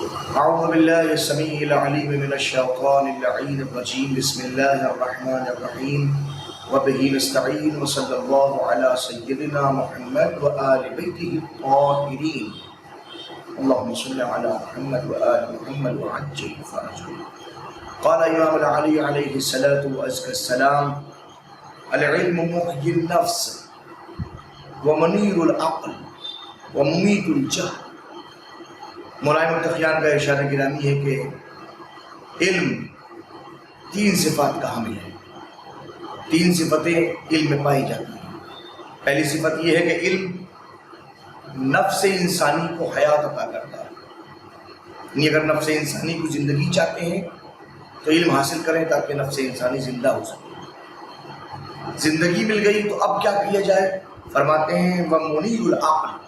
أعوذ بالله السميع العليم من الشيطان اللعين الرجيم بسم الله الرحمن الرحيم وبه نستعين وصلى الله على سيدنا محمد وآل بيته الطاهرين اللهم صل على محمد وآل محمد وعجل فرجهم. قال امام العلي عليه الصلاة والسلام العلم محيي النفس ومنير العقل ومميت الجهل. مولانا متقیان کا ارشاد گرامی ہے کہ علم تین صفات کا حامل ہے. تین صفتیں علم میں پائی جاتی ہیں. پہلی صفت یہ ہے کہ علم نفس انسانی کو حیات عطا کرتا ہے. یعنی اگر نفس انسانی کو زندگی چاہتے ہیں تو علم حاصل کریں تاکہ نفس انسانی زندہ ہو سکے. زندگی مل گئی تو اب کیا کیا جائے؟ فرماتے ہیں وَمُنِيرُ الْعَقْلِ،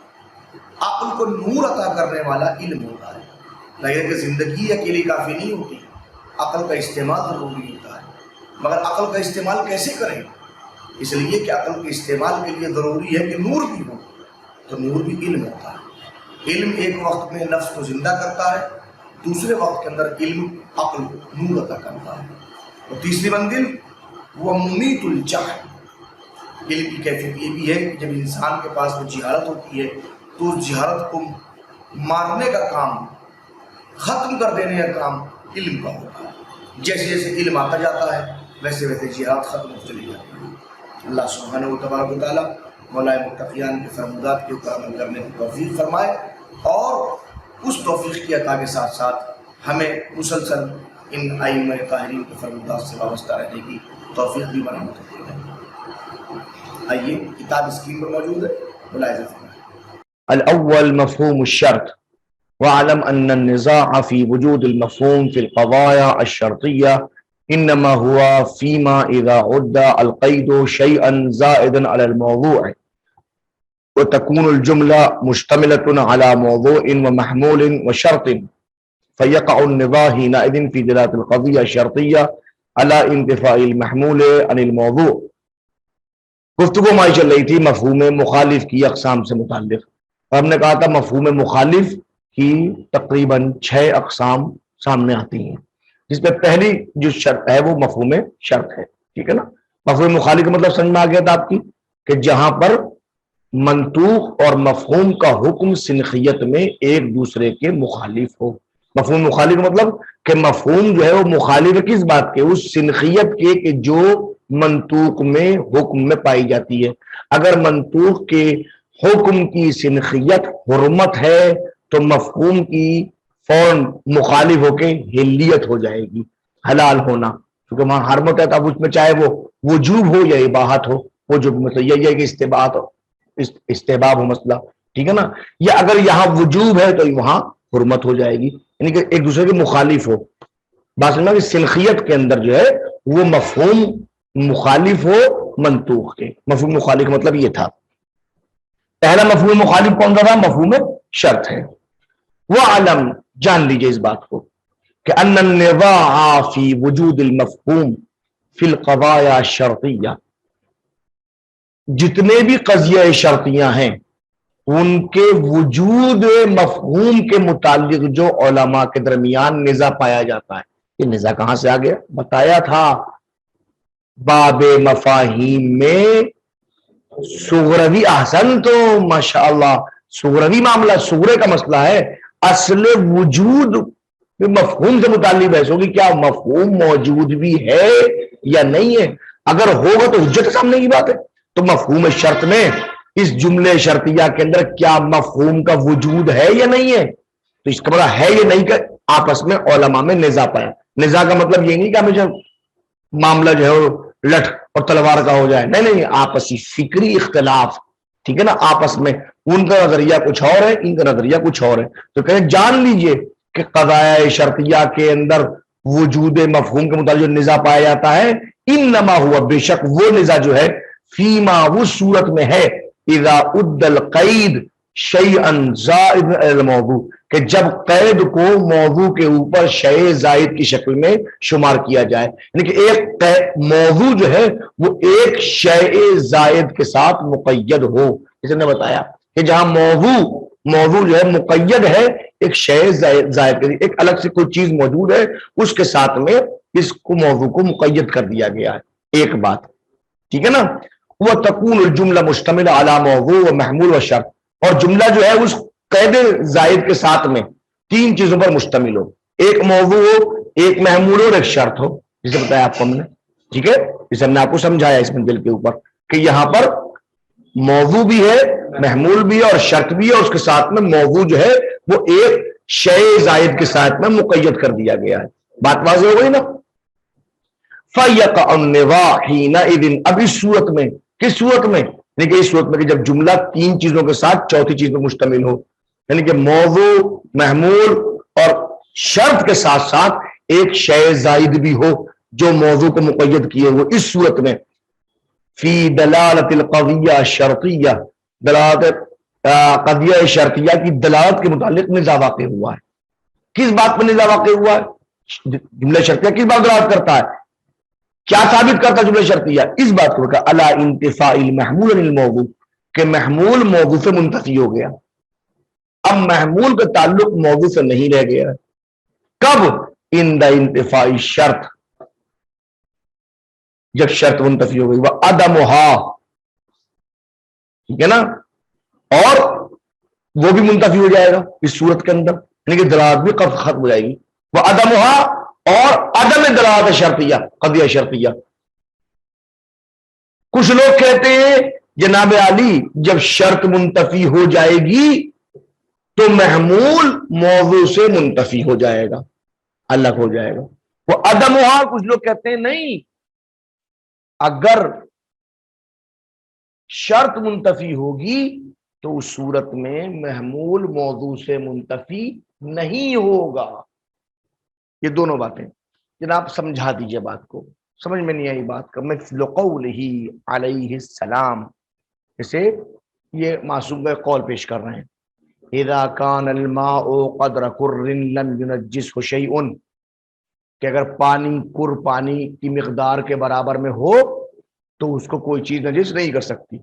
عقل کو نور عطا کرنے والا علم ہوتا ہے. لیکن کہ زندگی اکیلی کافی نہیں ہوتی، عقل کا استعمال ضروری ہوتا ہے. مگر عقل کا استعمال کیسے کریں؟ اس لیے کہ عقل کے استعمال کے لیے ضروری ہے کہ نور بھی ہو، تو نور بھی علم ہوتا ہے. علم ایک وقت میں نفس کو زندہ کرتا ہے، دوسرے وقت کے اندر علم عقل کو نور عطا کرتا ہے. اور تیسری منزل وہ ممیت الجہل. علم کی کیفیت یہ بھی ہے کہ جب انسان کے پاس وہ جہالت ہوتی ہے تو اس جہالت کو مارنے کا کام، ختم کر دینے کا کام علم کا ہوتا ہے. جیسے جیسے علم آتا جاتا ہے ویسے ویسے جہالت ختم ہو چلی جاتی ہے. اللہ سبحانہ و تبارک و تعالیٰ مولانا متقیان کے فرمودات کے اوپر عمل کرنے کی توفیق فرمائے اور اس توفیق کی عطا کے ساتھ ساتھ ہمیں مسلسل ان ائمہ طاہرین کے فرمودات سے وابستہ رہنے کی توفیق بھی بنا کرتے ہیں. آئیے کتاب اسکرین پر موجود ہے، ملاحظہ فرمائیں. الأول مفهوم الشرط. واعلم أن النزاع في وجود المفهوم في القضايا الشرطية إنما هو فيما إذا عد القيد شيئا زائدا على الموضوع وتكون الجملة مشتملة على موضوع ومحمول وشرط فيقع النزاع حينئذ في دلالة القضية الشرطية على انتفاء المحمول عن الموضوع. گفتگو ہماری چل رہی تھی مفہوم مخالف کی اقسام سے متعلق. ہم نے کہا تھا مفہوم مخالف کی تقریباً 6 اقسام سامنے آتی ہیں، جس میں پہلی جو شرط ہے وہ مفہوم شرط ہے. ٹھیک ہے نا؟ مفہوم مخالف کا مطلب سمجھ میں آ گیا تھا آپ کی کہ جہاں پر منطوق اور مفہوم کا حکم سنخیت میں ایک دوسرے کے مخالف ہو. مفہوم مخالف کا مطلب کہ مفہوم جو ہے وہ مخالف ہے کس بات کے؟ اس سنخیت کے کہ جو منطوق میں حکم میں پائی جاتی ہے. اگر منطوق کے حکم کی سنخیت حرمت ہے تو مفہوم کی فوراً مخالف ہو کے حلیت ہو جائے گی، حلال ہونا. کیونکہ وہاں حرمت ہے تو اب اس میں چاہے وہ وجوب ہو یا اباحت ہو، وہ جو مطلب یہ ہے کہ استحباب ہو مسئلہ. ٹھیک ہے نا؟ یا اگر یہاں وجوب ہے تو وہاں حرمت ہو جائے گی، یعنی کہ ایک دوسرے کے مخالف ہو. بات سمجھنا کہ سنخیت کے اندر جو ہے وہ مفہوم مخالف ہو منطوق کے. مفہوم مخالف کا مطلب یہ تھا. پہلا مفہوم مخالف کون سا تھا؟ مفہوم شرط ہے. وَعَلَمْ، جان لیجئے اس بات کو کہ ان النزاع فی وجود المفہوم فی القضایا الشرطیہ، جتنے بھی قضیہ شرطیاں ہیں ان کے وجود مفہوم کے متعلق جو علماء کے درمیان نزاع پایا جاتا ہے. یہ نزاع کہاں سے آ گیا؟ بتایا تھا باب مفاہیم میں صغروی. احسن، تو ماشاءاللہ صغروی معاملہ، صغرے کا مسئلہ ہے. اصل وجود مفہوم سے متعلق بحث ہوگی، کیا مفہوم موجود بھی ہے یا نہیں ہے. اگر ہوگا تو حجت سامنے کی بات ہے. تو مفہوم شرط میں اس جملے شرطیہ کے اندر کیا مفہوم کا وجود ہے یا نہیں ہے، تو اس کا مطلب ہے یا نہیں کہ آپس میں علماء میں نزاع پایا. نزاع کا مطلب یہ نہیں کہ ہمیشہ معاملہ جو ہے لٹھ اور تلوار کا ہو جائے، نہیں، آپسی فکری اختلاف. ٹھیک ہے نا؟ آپس میں ان کا نظریہ کچھ اور ہے، ان کا نظریہ کچھ اور ہے. تو کہیں جان لیجئے کہ قضایا شرطیہ کے اندر وجود مفہوم کے مطابق جو نزاع پایا جاتا ہے، انما ہوا، بے شک وہ نزاع جو ہے، فیما، وہ صورت میں ہے، اذا عد القید شیئا زائد الموضوع، کہ جب قید کو موضوع کے اوپر شیء زائد کی شکل میں شمار کیا جائے. یعنی کہ ایک موضوع جو ہے وہ ایک شیء زائد کے ساتھ مقید ہو. اس نے بتایا کہ جہاں موضوع موضوع جو ہے مقید ہے ایک شے زائد، ایک الگ سے کوئی چیز موجود ہے اس کے ساتھ میں اس کو موضوع کو مقید کر دیا گیا ہے، ایک بات، ٹھیک ہے نا۔ وہ تکون الجملہ مشتمل علی موضوع و محمول و شرط، اور جملہ جو ہے اس قید زائد کے ساتھ میں تین چیزوں پر مشتمل ہو، ایک موضوع ہو، ایک محمول ہو اور ایک شرط ہو، جسے بتایا آپ کو ہم نے، ٹھیک ہے، جسے ہم نے آپ کو سمجھایا اس منزل کے اوپر کہ یہاں پر موضوع بھی ہے، محمول بھی ہے اور شرط بھی ہے، اور اس کے ساتھ میں موضوع جو ہے وہ ایک شے زائد کے ساتھ میں مقید کر دیا گیا ہے۔ بات واضح ہو گئی نا؟ فَيَقَعُ النِّزَاعُ حِينَئِذٍ، اب اس صورت میں، کس صورت میں؟ یعنی کہ اس صورت میں کہ جب جملہ تین چیزوں کے ساتھ چوتھی چیز پر مشتمل ہو، یعنی کہ موضوع، محمول اور شرط کے ساتھ ساتھ ایک شے زائد بھی ہو جو موضوع کو مقید کیے ہوئے، اس صورت میں فی دلالت القضیہ شرطیہ، دلالت قضیہ شرطیہ کی دلالت کے متعلق نزاع واقع ہوا ہے۔ کس بات پر نزاع واقع ہوا ہے؟ جملہ شرطیہ کس بات دلالت کرتا ہے؟ کیا ثابت کرتا ہے جملہ شرطیہ؟ اس بات کو کہا الا انتفاء المحمول عن الموضوع، کہ محمول موضوع سے منتفی ہو گیا، اب محمول کا تعلق موضوع سے نہیں رہ گیا۔ کب؟ عند انتفاء الشرط، جب شرط منتفی ہو گئی، وہ عدمها، ٹھیک ہے نا، اور وہ بھی منتفی ہو جائے گا اس صورت کے اندر، یعنی کہ دلالت بھی ختم ہو جائے گی، وہ عدمها، اور عدم دلالت شرطیہ، قضیہ شرطیہ۔ کچھ لوگ کہتے ہیں جناب علی جب شرط منتفی ہو جائے گی تو محمول موضوع سے منتفی ہو جائے گا، الگ ہو جائے گا، وہ عدمها۔ کچھ لوگ کہتے ہیں نہیں، اگر شرط منتفی ہوگی تو اس صورت میں محمول موضوع سے منتفی نہیں ہوگا۔ یہ دونوں باتیں جناب سمجھا دیجئے، بات کو سمجھ میں نہیں آئی بات کا، مثل قولہ علیہ السلام، اسے یہ معصوم کا قول پیش کر رہے ہیں، اذا کان الماء قدر کر لم ينجسه شیء، کہ اگر پانی کی مقدار کے برابر میں ہو تو اس کو کوئی چیز نجس نہیں کر سکتی۔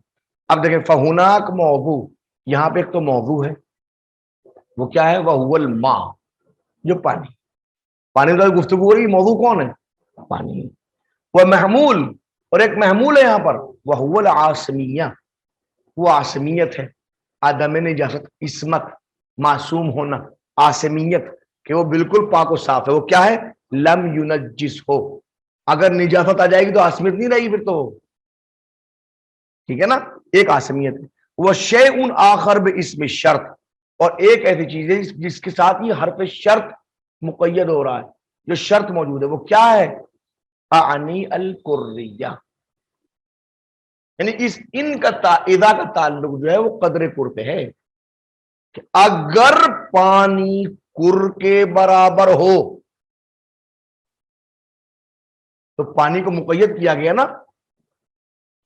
اب دیکھیں فہناک موضوع، یہاں پہ ایک تو موضوع ہے، وہ کیا ہے؟ وہو الماء، جو پانی کا گفتگو ہو رہی، موضوع کون ہے؟ پانی۔ وہ محمول، اور ایک محمول ہے یہاں پر، وہو العاصمیہ، وہ عاصمیت ہے، عدم نجاست، عصمت، معصوم ہونا، عاصمیت، کہ وہ بالکل پاک و صاف ہے۔ وہ کیا ہے؟ لم ینجس ہو، اگر نجاست آ جائے گی تو عاصمیت نہیں رہے گی پھر تو، ٹھیک ہے نا، ایک عاصمیت ہے۔ وہ شیء آخر باسم شرط، اور ایک ایسی چیز ہے جس کے ساتھ یہ حرف شرط مقید ہو رہا ہے، جو شرط موجود ہے، وہ کیا ہے؟ اعنی القریہ، یعنی ان کا اذا کا تعلق جو ہے وہ قدر پر پہ ہے، کہ اگر پانی کر کے برابر ہو تو پانی کو مقید کیا گیا نا،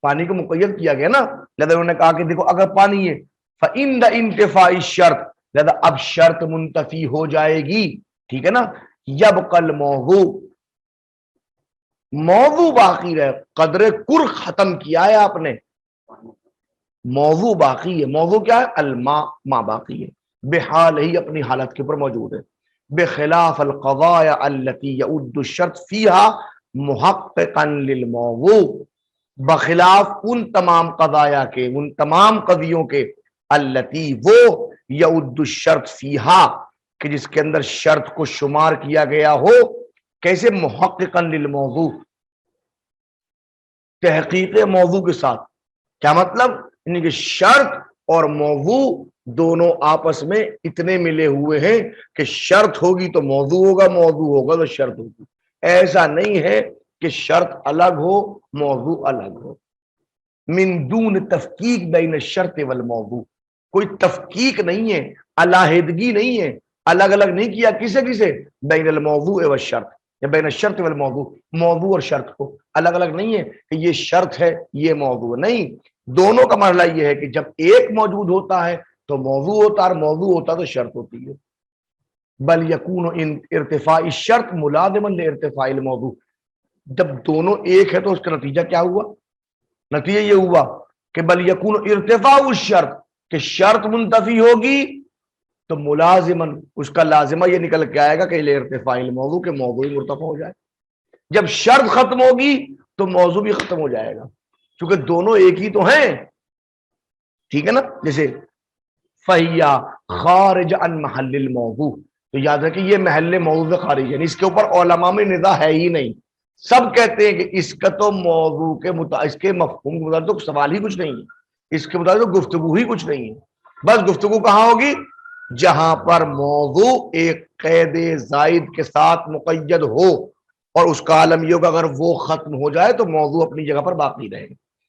پانی کو مقید کیا گیا نا، لہذا انہوں نے کہا کہ دیکھو اگر پانی ہے فَإِنَّ انتفاء الشرط، لہذا اب شرط منتفی ہو جائے گی، ٹھیک ہے نا، یبقى الموضوع، موضوع باقی رہے، قدر کر ختم کیا ہے آپ نے، موضوع باقی ہے۔ موضوع کیا ہے؟ الماء، ماء باقی ہے، بحال ہی، اپنی حالت کے اوپر موجود ہے، بخلاف القضايا التي يعد الشرط فيها محققا للموضوع، بخلاف ان تمام قضایا کے، ان تمام قضیوں کے، التی، وہ، یعد الشرط فیہا، کہ جس کے اندر شرط کو شمار کیا گیا ہو، کیسے؟ محققا للموضوع، تحقیق موضوع کے ساتھ۔ کیا مطلب؟ یعنی کہ شرط اور موضوع دونوں آپس میں اتنے ملے ہوئے ہیں کہ شرط ہوگی تو موضوع ہوگا، موضوع ہوگا تو شرط ہوگی، ایسا نہیں ہے کہ شرط الگ ہو موضوع الگ ہو۔ من دون تفکیک بین الشرط والموضوع، کوئی تفکیک نہیں ہے، علیحدگی نہیں ہے، الگ الگ نہیں کیا کسے کسے؟ بین الموضوع والشرط، یا بین الشرط والموضوع، موضوع اور شرط کو الگ الگ نہیں ہے کہ یہ شرط ہے یہ موضوع، نہیں، دونوں کا مرحلہ یہ ہے کہ جب ایک موجود ہوتا ہے تو موضوع ہوتا ہے، اور موضوع ہوتا تو شرط ہوتی ہے۔ بل یکون ارتفاع الشرط ملازما لارتفاع الموضوع، جب دونوں ایک ہے تو اس کا نتیجہ کیا ہوا؟ نتیجہ یہ ہوا کہ بل یکون ارتفاع الشرط، کہ شرط منتفی ہوگی تو ملازمن اس کا لازمہ یہ نکل کے آئے گا کہ ارتفاع الموضوع کے موضوع مرتفع ہو جائے. جب شرط ختم ہوگی تو موضوع بھی ختم ہو جائے گا کیونکہ دونوں ایک ہی تو ہیں. ٹھیک ہے نا؟ جیسے فہیا خارج عن محل الموضوع، تو یاد رکھیں یہ محل موضوع سے خارج ہے، یعنی اس کے اوپر علماء میں نزاع ہے ہی نہیں. سب کہتے ہیں کہ اس کا تو موضوع کے اس کے مفہوم کے مطابق سوال ہی کچھ نہیں ہے، اس کے مطابق گفتگو ہی کچھ نہیں ہے. بس گفتگو کہاں ہوگی؟ جہاں پر موضوع ایک قید زائد کے ساتھ مقید ہو، اور اس کا عالم یہ ہوگا اگر وہ ختم ہو جائے تو موضوع اپنی جگہ پر باقی رہے.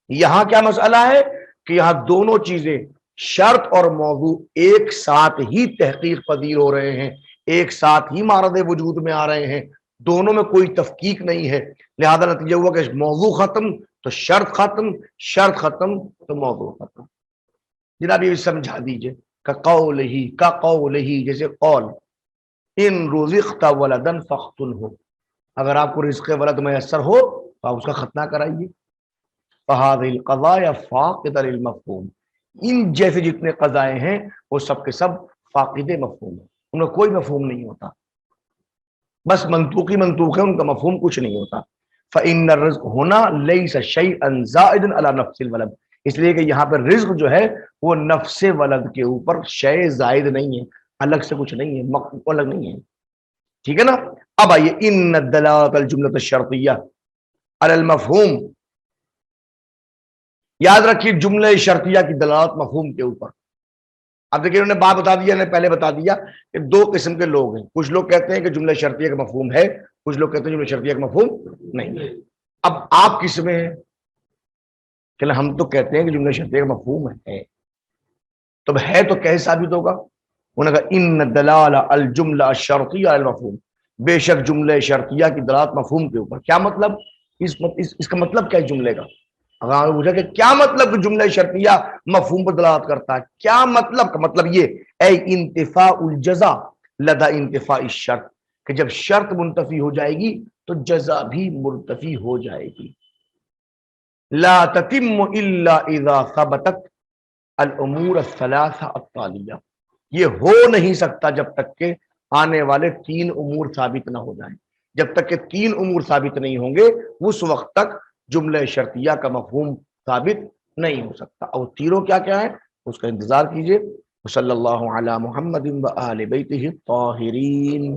یہاں کیا مسئلہ ہے کہ یہاں دونوں چیزیں شرط اور موضوع ایک ساتھ ہی تحقیق پذیر ہو رہے ہیں، ایک ساتھ ہی مارد وجود میں آ رہے ہیں، دونوں میں کوئی تفکیک نہیں ہے. لہذا نتیجہ ہوا کہ موضوع ختم تو شرط ختم، شرط ختم تو موضوع ختم. جناب یہ سمجھا دیجئے کا قول ہی جیسے قول ان رزقت ولدا فاقتلہ، اگر آپ کو رزق ولد میسر ہو تو آپ اس کا ختنہ کرائیے. فہذه القضايا فاقدة للمفہوم، ان جیسے جتنے قضائے ہیں وہ سب کے سب فاقد مفہوم ہیں، ان کا کوئی مفہوم نہیں ہوتا، بس منطوق ہے، ان کا مفہوم کچھ نہیں ہوتا. فإن الرزق هنا ليس شيئا زائدا على نفس الولد، اس لیے کہ یہاں پر رزق جو ہے وہ نفس ولد کے اوپر شے زائد نہیں ہے، الگ سے کچھ نہیں ہے، الگ نہیں ہے. ٹھیک ہے نا؟ اب آئیے ان الدلالۃ الجملۃ الشرطیہ علی المفہوم، یاد رکھیے جملہ شرطیہ کی دلالت مفہوم کے اوپر. اب دیکھیے انہوں نے بات بتا دیا، پہلے بتا دیا کہ دو قسم کے لوگ ہیں، کچھ لوگ کہتے ہیں کہ جملہ شرطیہ کا مفہوم ہے، کچھ لوگ کہتے ہیں جملہ شرطیہ کا مفہوم نہیں ہے. اب آپ کس میں ہیں؟ کہ ہم تو کہتے ہیں کہ جملہ شرطیہ کا مفہوم ہے، تو ہے تو کیسے ثابت ہوگا؟ انہوں نے کہا ان دلالہ الجملہ الشرطیہ علی المفہوم، بے شک جملہ شرطیہ کی دلالت مفہوم کے اوپر. کیا مطلب؟ اس کا مطلب کیا ہے جملے کا؟ اگر پوچھا کہ کیا مطلب کہ جملہ شرطیہ مفہوم پر دلالت کرتا ہے، کیا مطلب؟ کا مطلب یہ اے انتفاء الجزا لدى انتفاء الشرط، کہ جب شرط منتفی ہو جائے گی تو جزا بھی منتفی ہو جائے گی. لا تتم الا اذا ثبتت الامور الثلاثہ التالیہ، یہ ہو نہیں سکتا جب تک کہ آنے والے تین امور ثابت نہ ہو جائیں. جب تک کہ تین امور ثابت نہیں ہوں گے اس وقت تک جملہ شرطیہ کا مفہوم ثابت نہیں ہو سکتا. اور تینوں کیا کیا ہے اس کا انتظار کیجئے. صلی اللہ علی محمد و آل بیتہ الطاہرین.